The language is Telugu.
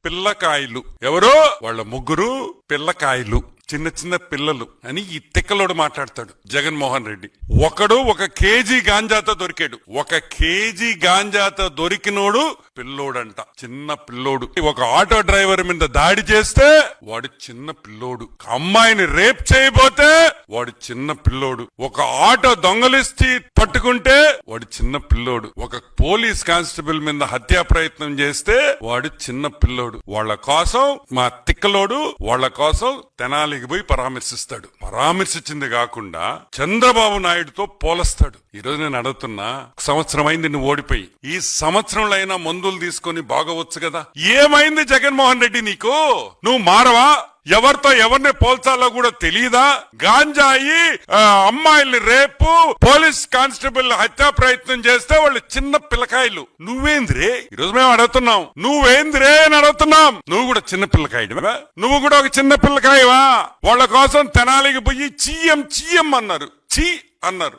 పిల్లకాయలు. ఎవరో వాళ్ళ ముగ్గురు పిల్లకాయలు, చిన్న చిన్న పిల్లలు అని ఈ తిక్కలోడు మాట్లాడతాడు జగన్మోహన్ రెడ్డి. ఒకడు 1 కేజీ గాంజాతో దొరికాడు. 1 కేజీ గాంజాతో దొరికినోడు పిల్లోడంట, చిన్న పిల్లోడు. ఒక ఆటో డ్రైవర్ మీద దాడి చేస్తే వాడు చిన్న పిల్లోడు. అమ్మాయిని రేప్ చేయబోతే వాడు చిన్న పిల్లోడు. ఒక ఆటో దొంగలిస్తే పట్టుకుంటే వాడు చిన్న పిల్లోడు. ఒక పోలీస్ కానిస్టేబుల్ మీద హత్యా ప్రయత్నం చేస్తే వాడు చిన్న పిల్లోడు. వాళ్ళ కోసం మా తిక్కలోడు వాళ్ళ కోసం తెనాలికి పోయి పరామర్శిస్తాడు. పరామర్శించింది కాకుండా చంద్రబాబు నాయుడుతో పోలుస్తాడు. ఈ రోజు నేను అడుగుతున్నా, సంవత్సరం అయింది నువ్వు ఓడిపోయి, ఈ సంవత్సరంలో అయినా మందులు తీసుకొని బాగవచ్చు కదా. ఏమైంది జగన్మోహన్ రెడ్డి నీకు? నువ్వు మారవా? ఎవరితో ఎవరిని పోల్చాలో కూడా తెలియదా? గాంజాయి, అమ్మాయిల్ని రేపు, పోలీస్ కానిస్టేబుల్ హత్యా ప్రయత్నం చేస్తే వాళ్ళు చిన్న పిల్లకాయలు. నువ్వేంద్రే? ఈరోజు మేము అడుగుతున్నాం, నువ్వేంద్రే అని అడుగుతున్నాం. నువ్వు కూడా చిన్న పిల్లకాయవా? నువ్వు కూడా ఒక చిన్న పిల్లకాయవా? వాళ్ళ కోసం తెనాలికి పోయి చీయం చీయం అన్నారు, చీ అన్నారు.